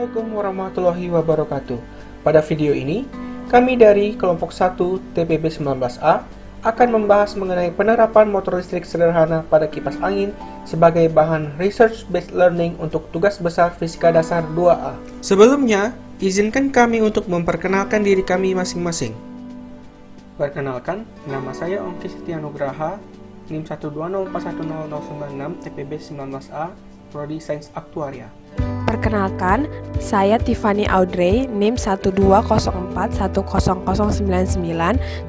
Assalamualaikum warahmatullahi wabarakatuh. Pada video ini, kami dari kelompok 1 TPB 19A akan membahas mengenai penerapan motor listrik sederhana pada kipas angin sebagai bahan research-based learning untuk tugas besar Fisika Dasar 2A. Sebelumnya, izinkan kami untuk memperkenalkan diri kami masing-masing. Perkenalkan, nama saya Ongki Setianugraha, NIM 120410096 TPB 19A, Prodi Sains Aktuaria. Perkenalkan, saya Tiffany Audrey, NIM 120410099,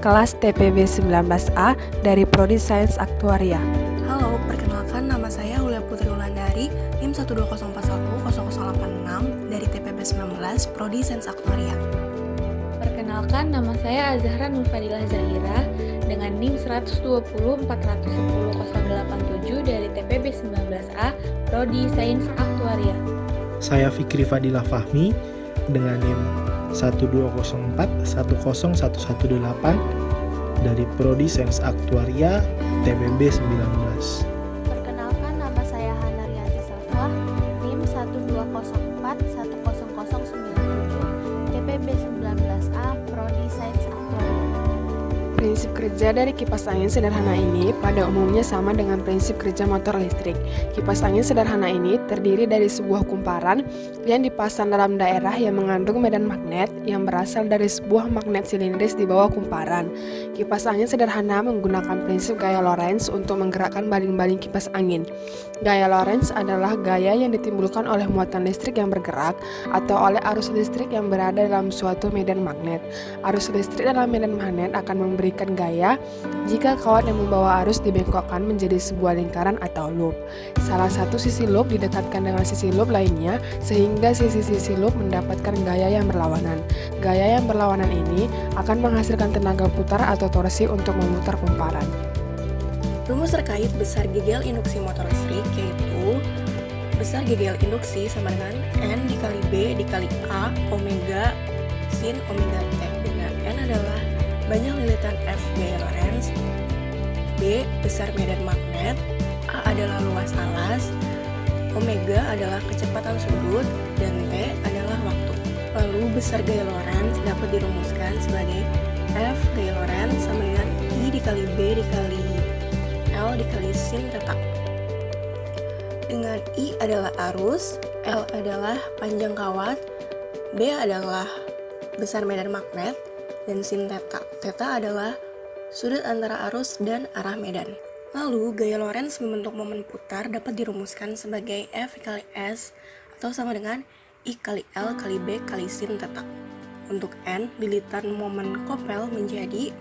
kelas TPB 19A dari Prodi Sains Aktuaria. Halo, perkenalkan nama saya Hulia Putri Wulandari, NIM 120410086 dari TPB 19, Prodi Sains Aktuaria. Perkenalkan, nama saya Azahra Nurfadilah Zahira dengan NIM 120411087 dari TPB 19A, Prodi Sains Aktuaria. Saya Fikri Fadilah Fahmi dengan NIM 120410118 dari Prodi Sains Aktuaria TPB 19. Perkenalkan, nama saya Hanarianti Safah, NIM 120410097 TPB 19A, Prodi Sains Aktuaria. Prinsip kerja dari kipas angin sederhana ini pada umumnya sama dengan prinsip kerja motor listrik. Kipas angin sederhana ini terdiri dari sebuah kumparan yang dipasang dalam daerah yang mengandung medan magnet yang berasal dari sebuah magnet silindris di bawah kumparan. Kipas angin sederhana menggunakan prinsip gaya Lorentz untuk menggerakkan baling-baling kipas angin. Gaya Lorentz adalah gaya yang ditimbulkan oleh muatan listrik yang bergerak atau oleh arus listrik yang berada dalam suatu medan magnet. Arus listrik dalam medan magnet akan memberikan gaya jika kawat yang membawa arus dibengkokkan menjadi sebuah lingkaran atau loop. Salah satu sisi loop didekatkan dengan sisi loop lainnya sehingga sisi-sisi loop mendapatkan gaya yang berlawanan. Gaya yang berlawanan ini akan menghasilkan tenaga putar atau torsi untuk memutar kumparan. Rumus terkait besar gegel induksi motor listrik yaitu besar gegel induksi sama dengan N dikali B dikali A omega sin omega T, dengan N adalah banyak lilitan F gaya Lorentz, B besar medan magnet, A adalah luas alas, omega adalah kecepatan sudut, dan T adalah waktu. Lalu besar gaya Lorentz dapat dirumuskan sebagai F gaya Lorentz sama dengan I dikali B dikali L dikali sin theta. Dengan I adalah arus, L adalah panjang kawat, B adalah besar medan magnet, dan sin theta. Theta adalah sudut antara arus dan arah medan. Lalu gaya Lorentz membentuk momen putar dapat dirumuskan sebagai F kali S atau sama dengan I kali L kali B kali sin theta. Untuk N, lilitan momen kopel menjadi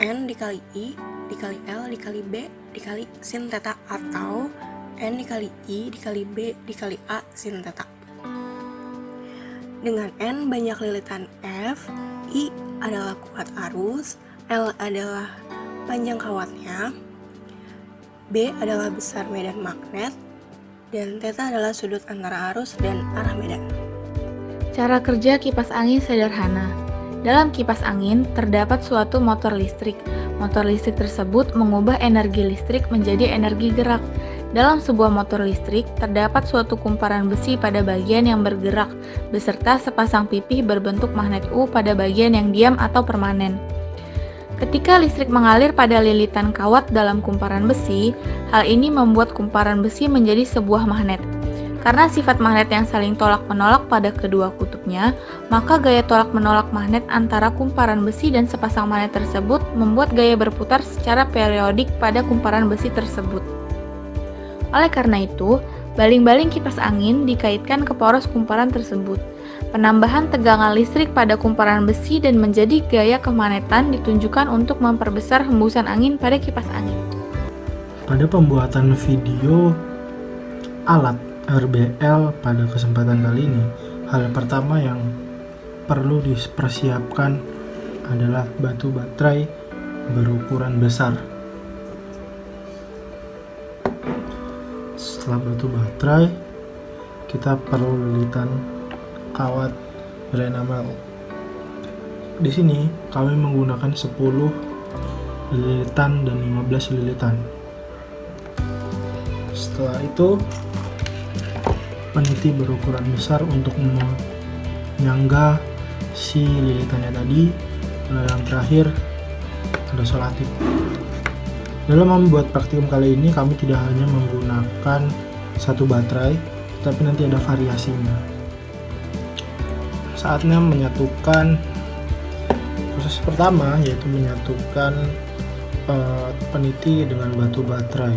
N dikali I dikali L dikali B dikali sin theta atau N dikali I dikali B dikali A sin theta. Dengan N banyak lilitan F, I adalah kuat arus, L adalah panjang kawatnya, B adalah besar medan magnet, dan theta adalah sudut antara arus dan arah medan. Cara kerja kipas angin sederhana. Dalam kipas angin terdapat suatu motor listrik. Motor listrik tersebut mengubah energi listrik menjadi energi gerak. Dalam sebuah motor listrik terdapat suatu kumparan besi pada bagian yang bergerak beserta sepasang pipih berbentuk magnet U pada bagian yang diam atau permanen. Ketika listrik mengalir pada lilitan kawat dalam kumparan besi, hal ini membuat kumparan besi menjadi sebuah magnet. Karena sifat magnet yang saling tolak-menolak pada kedua kutubnya, maka gaya tolak-menolak magnet antara kumparan besi dan sepasang magnet tersebut membuat gaya berputar secara periodik pada kumparan besi tersebut. Oleh karena itu, baling-baling kipas angin dikaitkan ke poros kumparan tersebut. Penambahan tegangan listrik pada kumparan besi dan menjadi gaya kemagnetan ditunjukkan untuk memperbesar hembusan angin pada kipas angin. Pada pembuatan video alat RBL pada kesempatan kali ini, hal pertama yang perlu dipersiapkan adalah batu baterai berukuran besar. Setelah batu baterai, kita perlu lilitan kawat berenamel. Di sini kami menggunakan 10 lilitan dan 15 lilitan. Setelah itu peniti berukuran besar untuk menyangga si lilitannya tadi. Lalu yang terakhir ada selotip. Dalam membuat praktikum kali ini kami tidak hanya menggunakan satu baterai, tapi nanti ada variasinya. Saatnya menyatukan proses pertama, yaitu menyatukan peniti dengan batu baterai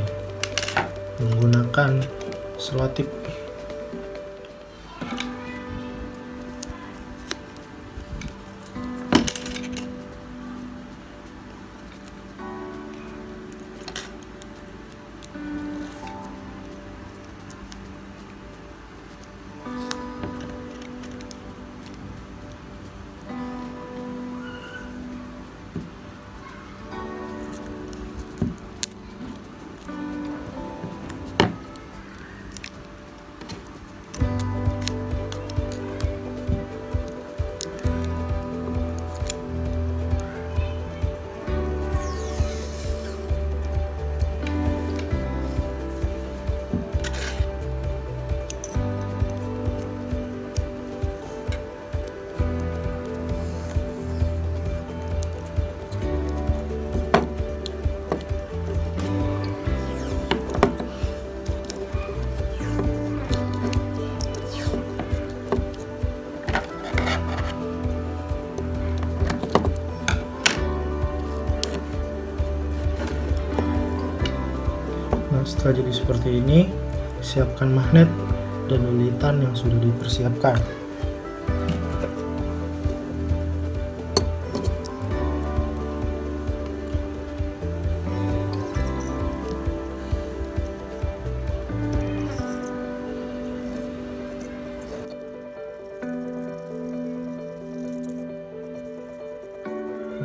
menggunakan selotip. Setelah jadi seperti ini, siapkan magnet dan lilitan yang sudah dipersiapkan.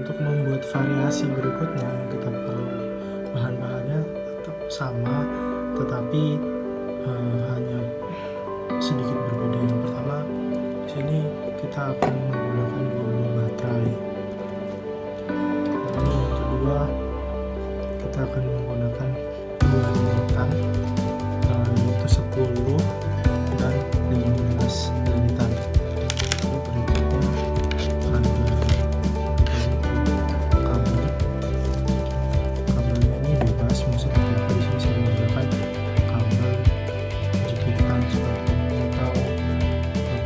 Untuk membuat variasi berikutnya, kita perlu bahan-bahannya tetap sama, tetapi hanya sedikit berbeda. Yang pertama, di sini kita akan menggunakan 2 baterai. Lalu yang kedua, kita akan menggunakan 2 lilitan, yaitu 10 dan 15 lilitan. Lalu berikutnya ada kabel. Kabelnya ini bebas, mau seperti apa. Di sini saya menggunakan kabel jepitan seperti ini atau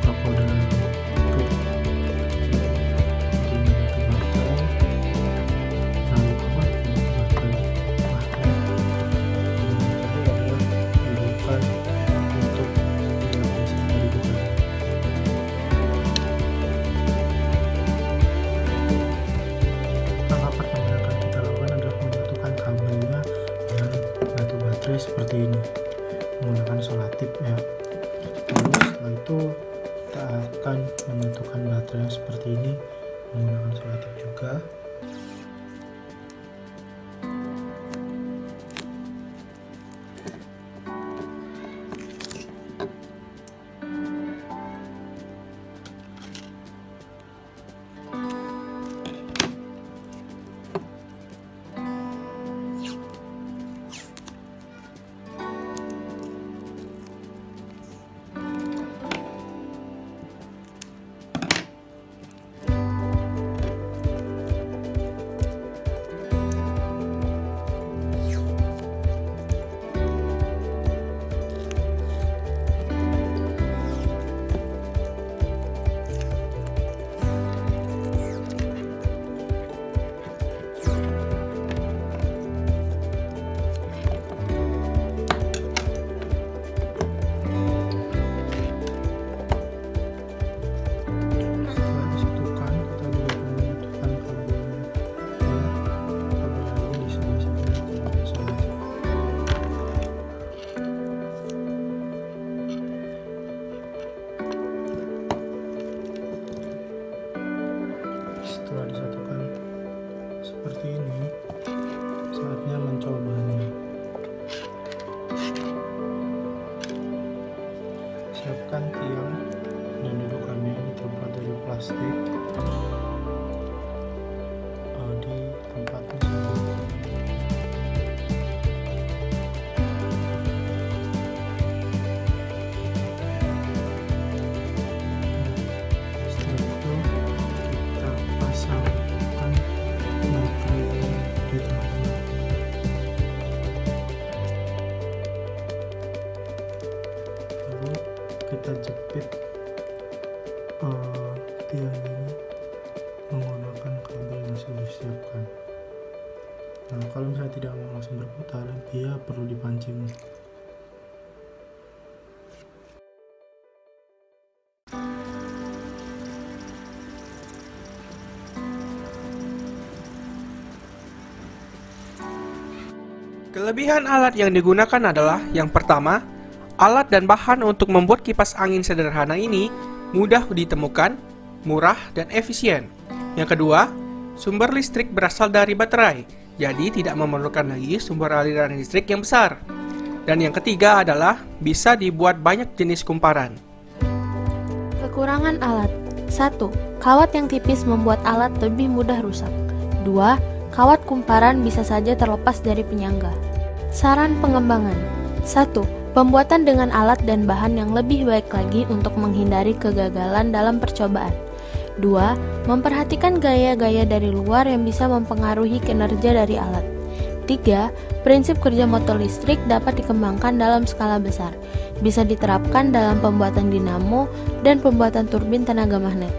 crocodile tube. Ini batu baterai, lalu baterai magnet, dan terakhir adalah dudukan untuk yang bisa didudukan. Langkah pertama yang akan kita lakukan adalah menyatukan kabelnya dengan batu baterai seperti ini menggunakan selotip ya. Lalu setelah itu kita akan menyatukan baterai seperti ini menggunakan selotip juga. Setelah disatukan, kita juga akan menyatukan kabelnya. Kabel ini di sini menggunakan selotip. Setelah disatukan seperti ini, saatnya mencobanya. Siapkan tiang dan dudukannya, ini terbuat dari plastik. Di tempatnya saja. kita jepit tiang ini menggunakan kabel yang sudah disiapkan. Nah, kalau misalnya tidak mau langsung berputar, dia perlu dipancing. Kelebihan alat yang digunakan adalah yang pertama, alat dan bahan untuk membuat kipas angin sederhana ini mudah ditemukan, murah, dan efisien. Yang kedua, sumber listrik berasal dari baterai, jadi tidak memerlukan lagi sumber aliran listrik yang besar. Dan yang ketiga adalah bisa dibuat banyak jenis kumparan. Kekurangan alat. 1. Kawat yang tipis membuat alat lebih mudah rusak. 2. Kawat kumparan bisa saja terlepas dari penyangga. Saran pengembangan. 1. Pembuatan dengan alat dan bahan yang lebih baik lagi untuk menghindari kegagalan dalam percobaan. 2. Memperhatikan gaya-gaya dari luar yang bisa mempengaruhi kinerja dari alat. 3. Prinsip kerja motor listrik dapat dikembangkan dalam skala besar. Bisa diterapkan dalam pembuatan dinamo dan pembuatan turbin tenaga magnet.